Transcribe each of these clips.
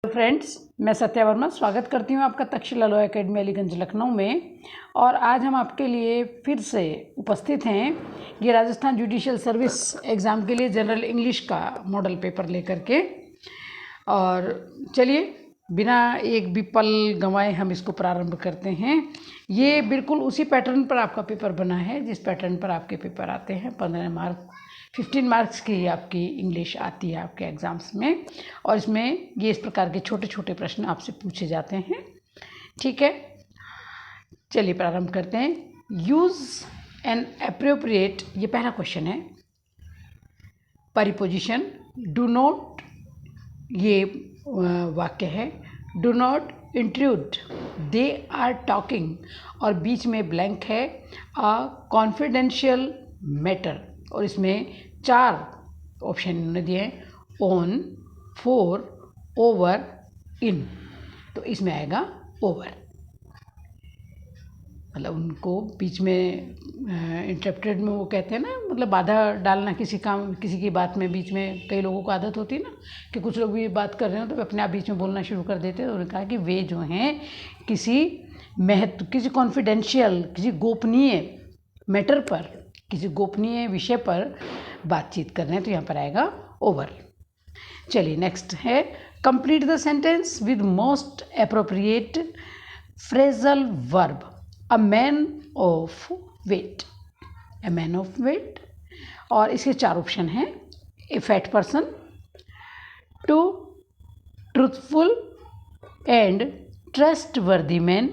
Friends, मैं सत्या वर्मा स्वागत करती हूँ आपका तक्षशिला लॉ एकेडमी अलीगंज लखनऊ में। और आज हम आपके लिए फिर से उपस्थित हैं ये राजस्थान जुडिशियल सर्विस एग्ज़ाम के लिए जनरल इंग्लिश का मॉडल पेपर लेकर के। और चलिए बिना एक भी पल गंवाए हम इसको प्रारंभ करते हैं। ये बिल्कुल उसी पैटर्न पर आपका पेपर बना है जिस पैटर्न पर आपके पेपर आते हैं। 15 मार्क्स की आपकी इंग्लिश आती है आपके एग्ज़ाम्स में, और इसमें ये इस प्रकार के छोटे छोटे प्रश्न आपसे पूछे जाते हैं। ठीक है, चलिए प्रारंभ करते हैं। यूज़ एन एप्रोप्रिएट, ये पहला क्वेश्चन है। परिपोजिशन, डू नॉट, ये वाक्य है। Do not intrude, they are talking, और बीच में ब्लैंक है। अ कॉन्फिडेंशियल मैटर, और इसमें 4 ऑप्शन इन्होंने दिए हैं। ऑन, फॉर, ओवर, इन, तो इसमें आएगा ओवर। मतलब उनको बीच में इंटरप्टेड में वो कहते हैं ना, मतलब बाधा डालना किसी की बात में। बीच में कई लोगों को आदत होती है ना कि कुछ लोग भी बात कर रहे हो तो अपने आप बीच में बोलना शुरू कर देते हैं। उन्होंने कहा कि वे जो हैं किसी कॉन्फिडेंशियल, किसी गोपनीय मैटर पर, किसी गोपनीय विषय पर बातचीत कर रहे हैं, तो यहाँ पर आएगा ओवर। चलिए नेक्स्ट है। Complete the sentence with most appropriate phrasal verb. A man of weight, a man of weight, और इसके 4 ऑप्शन हैं। A fat person, two truthful and trustworthy man,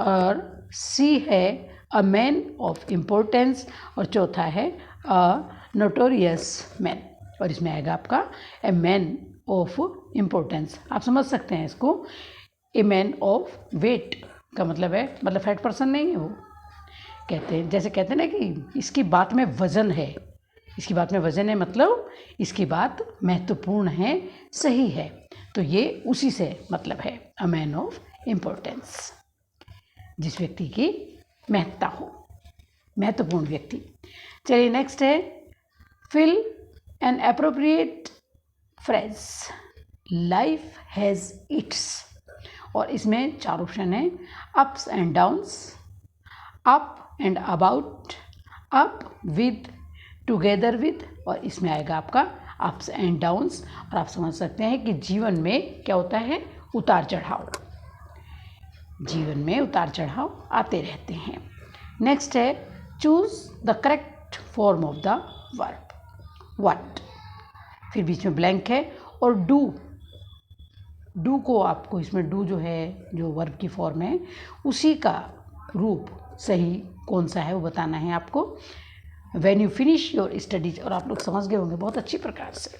और सी है अ मैन ऑफ इम्पोर्टेंस, और चौथा है अ notorious man, और इसमें आएगा आपका ए मैन ऑफ इम्पोर्टेंस। आप समझ सकते हैं इसको। ए मैन ऑफ वेट का मतलब है, मतलब फैट पर्सन नहीं है वो। कहते हैं, जैसे कहते हैं ना कि इसकी बात में वज़न है, इसकी बात में वज़न है, मतलब इसकी बात महत्वपूर्ण है, सही है, तो ये उसी से मतलब है। अ मैन ऑफ इम्पोर्टेंस, जिस व्यक्ति की महत्ता हो, महत्वपूर्ण व्यक्ति। चलिए नेक्स्ट है। Fill an appropriate phrase, life has its, और इसमें 4 ऑप्शन है। Ups and downs, up and about, up with, together with, और इसमें आएगा आपका अप्स एंड डाउन्स। और आप समझ सकते हैं कि जीवन में क्या होता है, उतार चढ़ाव। जीवन में उतार चढ़ाव आते रहते हैं। नेक्स्ट है। Choose the correct form of the verb. What, फिर बीच में ब्लैंक है, और डू को आपको इसमें डू जो है, जो वर्ब की फॉर्म है, उसी का रूप सही कौन सा है वो बताना है आपको। When you finish your studies, और आप लोग समझ गए होंगे बहुत अच्छी प्रकार से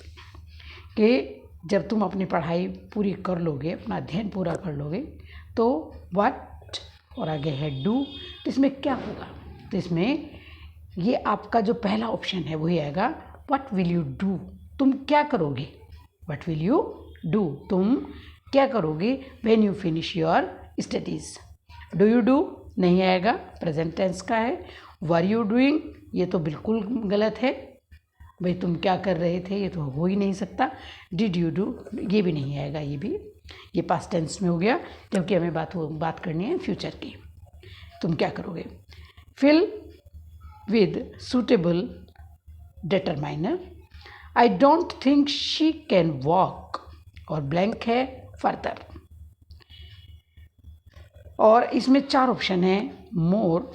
कि जब तुम अपनी पढ़ाई पूरी कर लोगे, अपना अध्ययन पूरा कर लोगे, तो व्हाट और आगे है डू, तो इसमें क्या होगा, तो इसमें ये आपका जो पहला ऑप्शन है वही आएगा। व्हाट विल यू डू, तुम क्या करोगे। व्हाट विल यू डू, तुम क्या करोगे। When you finish your studies, do you do नहीं आएगा, प्रेजेंट टेंस का है। वर यू डूइंग, ये तो बिल्कुल गलत है, भाई तुम क्या कर रहे थे, ये तो हो ही नहीं सकता। डिड यू डू, ये भी नहीं आएगा, ये पास्ट टेंस में हो गया, जबकि हमें बात करनी है फ्यूचर की। तुम क्या करोगे। Fill with suitable determiner, I don't think she can walk, और ब्लैंक है फर्दर। और इसमें 4 ऑप्शन है। More,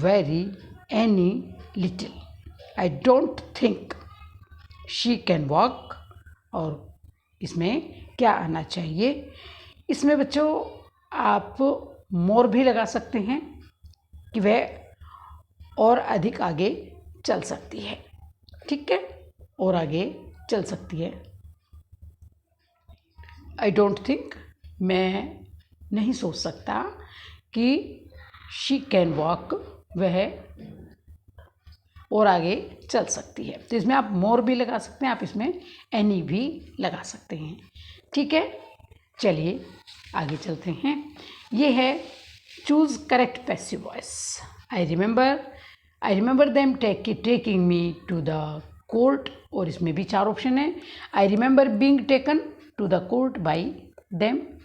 very, any, little. I don't think she can walk, और इसमें क्या आना चाहिए। इसमें बच्चों आप मोर भी लगा सकते हैं कि वह और अधिक आगे चल सकती है। ठीक है, और आगे चल सकती है। आई डोंट थिंक, मैं नहीं सोच सकता कि शी कैन वॉक, वह और आगे चल सकती है। तो इसमें आप मोर भी लगा सकते हैं, आप इसमें एनी भी लगा सकते हैं। ठीक है, चलिए आगे चलते हैं। ये है choose correct passive voice. I remember them taking me to the court, और इसमें भी 4 ऑप्शन है। I remember being taken to the court by them.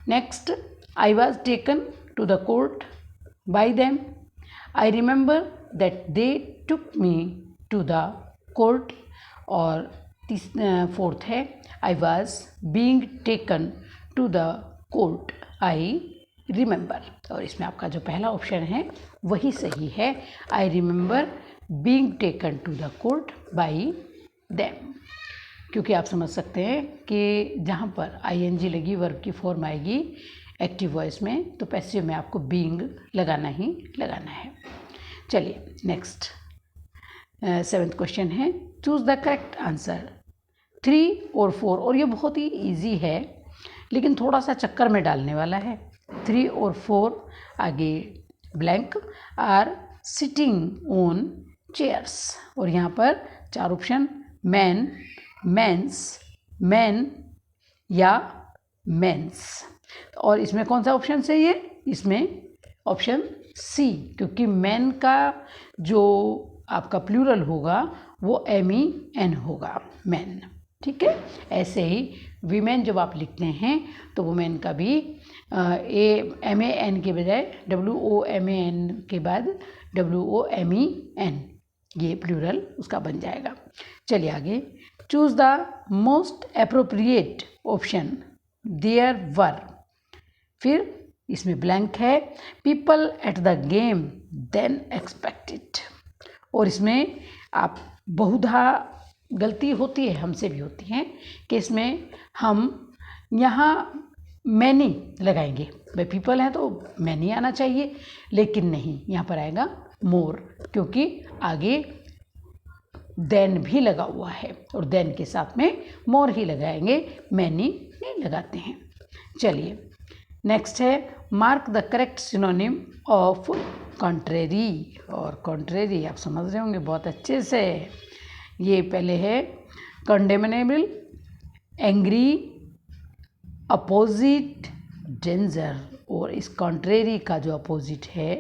Next, I was taken to the court by them. I remember that they took me to the court. और fourth है I was being taken to the court. I remember. और इसमें आपका जो पहला option है वही सही है. I remember being taken to the court by them. क्योंकि आप समझ सकते हैं कि जहाँ पर ing लगी वर्ब की फॉर्म आएगी एक्टिव वॉइस में, तो पैसिव में आपको बीइंग लगाना ही लगाना है. चलिए नेक्स्ट 7th क्वेश्चन है, चूज़ द करेक्ट आंसर. 3 और 4, और ये बहुत ही इजी है लेकिन थोड़ा सा चक्कर में डालने वाला है. 3 और 4 आगे blank are sitting on chairs, और यहाँ पर 4 ऑप्शन मैन, मेंस, मैन या मेंस. और इसमें कौन सा ऑप्शन सही है? इसमें ऑप्शन सी, क्योंकि मैन का जो आपका प्लूरल होगा वो MEN होगा, मैन. ठीक है. ऐसे ही वीमेन जब आप लिखते हैं तो वुमेन का भी MAN के बजाय WOMAN के बाद WOMEN, ये प्लूरल उसका बन जाएगा. चलिए आगे. Choose the most appropriate option. There were, फिर इसमें ब्लैंक है. People at the game than expected, और इसमें आप बहुधा गलती होती है, हमसे भी होती है कि इसमें हम यहाँ मैनी लगाएंगे. भाई पीपल है तो मैनी आना चाहिए, लेकिन नहीं, यहाँ पर आएगा मोर, क्योंकि आगे देन भी लगा हुआ है और देन के साथ में मोर ही लगाएंगे, मैनी नहीं लगाते हैं. चलिए नेक्स्ट है, mark the correct synonym of contrary. और कॉन्ट्रेरी आप समझ रहे होंगे बहुत अच्छे से. ये पहले है कंडेमनेबल, एंग्री, अपोजिट, डेंजर. और इस कॉन्ट्रेरी का जो अपोजिट है,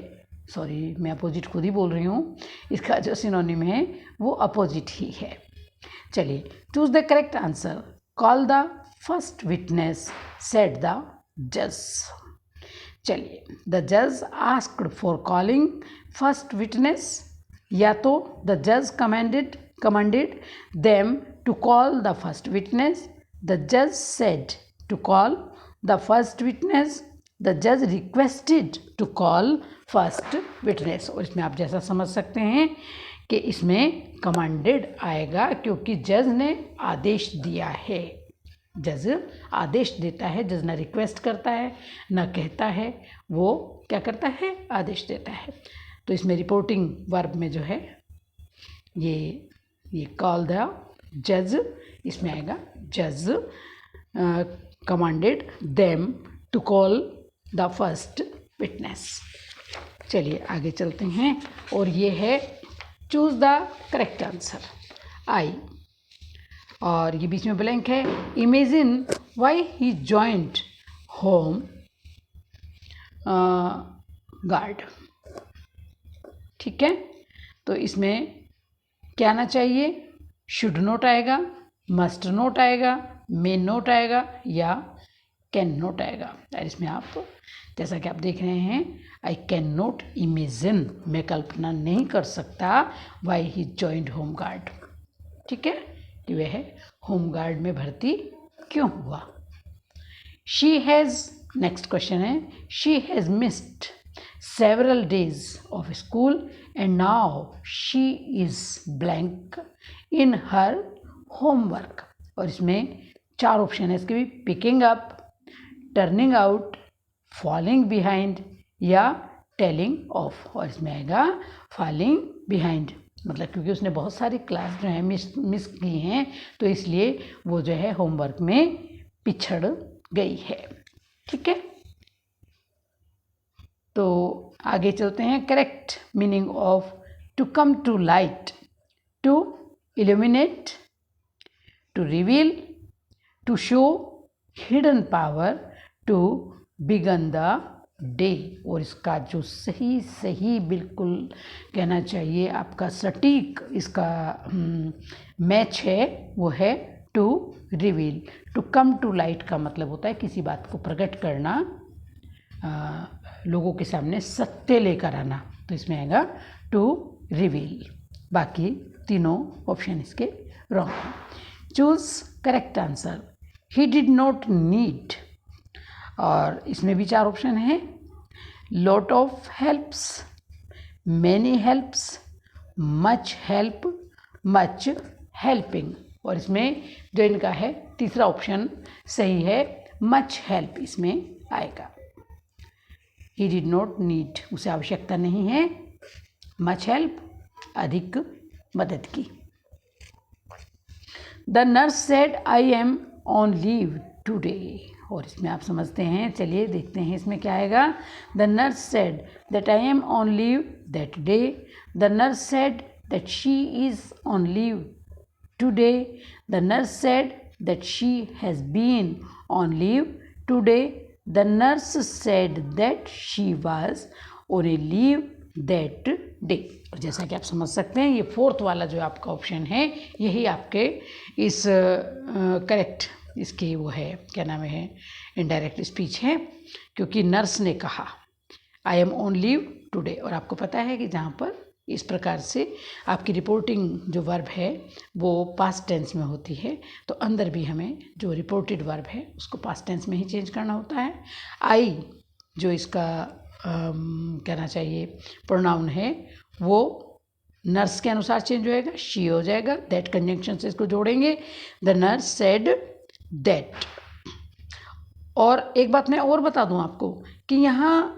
सॉरी मैं अपोजिट खुद ही बोल रही हूँ, इसका जो सिनोनिम है वो अपोजिट ही है. चलिए choose the correct answer. Call the first witness, said the जज. चलिए, द जज asked for calling first witness, या तो द जज commanded them to call the first witness, the जज said to call the first witness, the जज requested to call first witness. और इसमें आप जैसा समझ सकते हैं कि इसमें कमांडेड आएगा, क्योंकि जज ने आदेश दिया है. जज आदेश देता है, जज ना रिक्वेस्ट करता है ना कहता है, वो क्या करता है, आदेश देता है. तो इसमें रिपोर्टिंग वर्ब में जो है ये कॉल द जज, इसमें आएगा जज commanded them to call the first witness. चलिए आगे चलते हैं, और ये है choose the correct answer. I, और ये बीच में ब्लैंक है. Imagine why he joined home guard. ठीक है, तो इसमें क्या आना चाहिए? शुड नोट आएगा, मस्ट नोट आएगा, मे नोट आएगा या कैन नोट आएगा. और इसमें आप जैसा कि आप देख रहे हैं, आई कैन नोट इमेजिन, मैं कल्पना नहीं कर सकता Y he joined home guard. ठीक है, कि वह होम गार्ड में भर्ती क्यों हुआ. शी हैज़, नेक्स्ट क्वेश्चन है, she has missed several days of school and now she is blank in her homework. और इसमें 4 ऑप्शन है इसके भी. Picking up, turning out, falling behind या टेलिंग ऑफ. और इसमें आएगा फॉलिंग बिहाइंड, मतलब क्योंकि उसने बहुत सारी क्लास जो है मिस की हैं, तो इसलिए वो जो है होमवर्क में पिछड़ गई है. ठीक है, तो आगे चलते हैं. Correct meaning of to come to light, to illuminate, to reveal, to show hidden power, to begin the day. और इसका जो सही बिल्कुल कहना चाहिए आपका सटीक इसका मैच है वो है to reveal. To come to light का मतलब होता है किसी बात को प्रकट करना, लोगों के सामने सत्य लेकर आना, तो इसमें आएगा टू रिवील। बाकी तीनों ऑप्शन इसके रॉन्ग हैं। Choose correct answer. He did not need, और इसमें भी 4 ऑप्शन हैं। Lot of helps, many helps, much help, much helping, और इसमें जो इनका है तीसरा ऑप्शन सही है, मच हेल्प इसमें आएगा। ही डिड नॉट नीड, उसे आवश्यकता नहीं है, मच हेल्प अधिक मदद की। The nurse said I am on leave today, और इसमें आप समझते हैं, चलिए देखते हैं इसमें क्या आएगा। The nurse said that I am on leave that day, the nurse said that she is on leave today, the nurse said that she has been on leave today, the nurse said that she was on a leave that day. और जैसा कि आप समझ सकते हैं, ये 4th वाला जो आपका ऑप्शन है, यही आपके इस करेक्ट इसकी वो है, क्या नाम है, इनडायरेक्ट स्पीच है, क्योंकि नर्स ने कहा आई एम ऑन लीव टुडे, और आपको पता है कि जहाँ पर इस प्रकार से आपकी रिपोर्टिंग जो वर्ब है वो पास्ट टेंस में होती है, तो अंदर भी हमें जो रिपोर्टेड वर्ब है उसको पास्ट टेंस में ही चेंज करना होता है। आई जो इसका कहना चाहिए प्रोनाउन है वो नर्स के अनुसार चेंज होएगा, शी हो जाएगा, दैट कंजंक्शन से इसको जोड़ेंगे, द नर्स सेड दैट। और एक बात मैं और बता दूं आपको कि यहाँ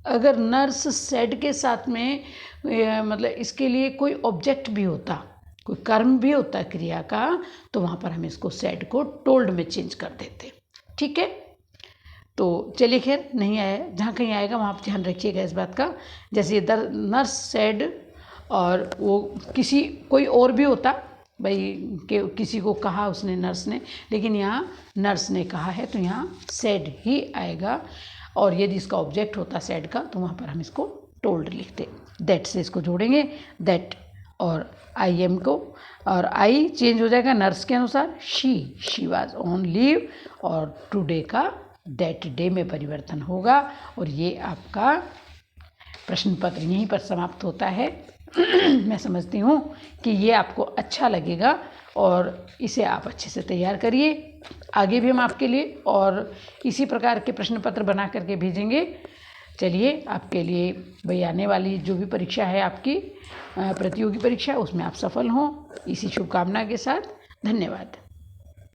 अगर नर्स सेड के साथ में मतलब इसके लिए कोई ऑब्जेक्ट भी होता, कोई कर्म भी होता क्रिया का, तो वहाँ पर हम इसको सेड को टोल्ड में चेंज कर देते। ठीक है, तो चलिए खैर नहीं आया, जहाँ कहीं आएगा वहाँ पर ध्यान रखिएगा इस बात का। जैसे द नर्स सेड, और वो किसी कोई और भी होता भाई कि किसी को कहा उसने, नर्स ने, लेकिन यहाँ नर्स ने कहा है तो यहाँ सेड ही आएगा। और यदि इसका ऑब्जेक्ट होता सेड का तो वहाँ पर हम इसको टोल्ड लिखते, दैट से इसको जोड़ेंगे, दैट और आई एम को, और आई चेंज हो जाएगा नर्स के अनुसार, शी वाज ऑन लीव, और टुडे का दैट डे में परिवर्तन होगा। और ये आपका प्रश्न पत्र यहीं पर समाप्त होता है। मैं समझती हूँ कि ये आपको अच्छा लगेगा और इसे आप अच्छे से तैयार करिए। आगे भी हम आपके लिए और इसी प्रकार के प्रश्न पत्र बना करके भेजेंगे। चलिए, आपके लिए भाई आने वाली जो भी परीक्षा है आपकी प्रतियोगी परीक्षा, उसमें आप सफल हों, इसी शुभकामना के साथ धन्यवाद।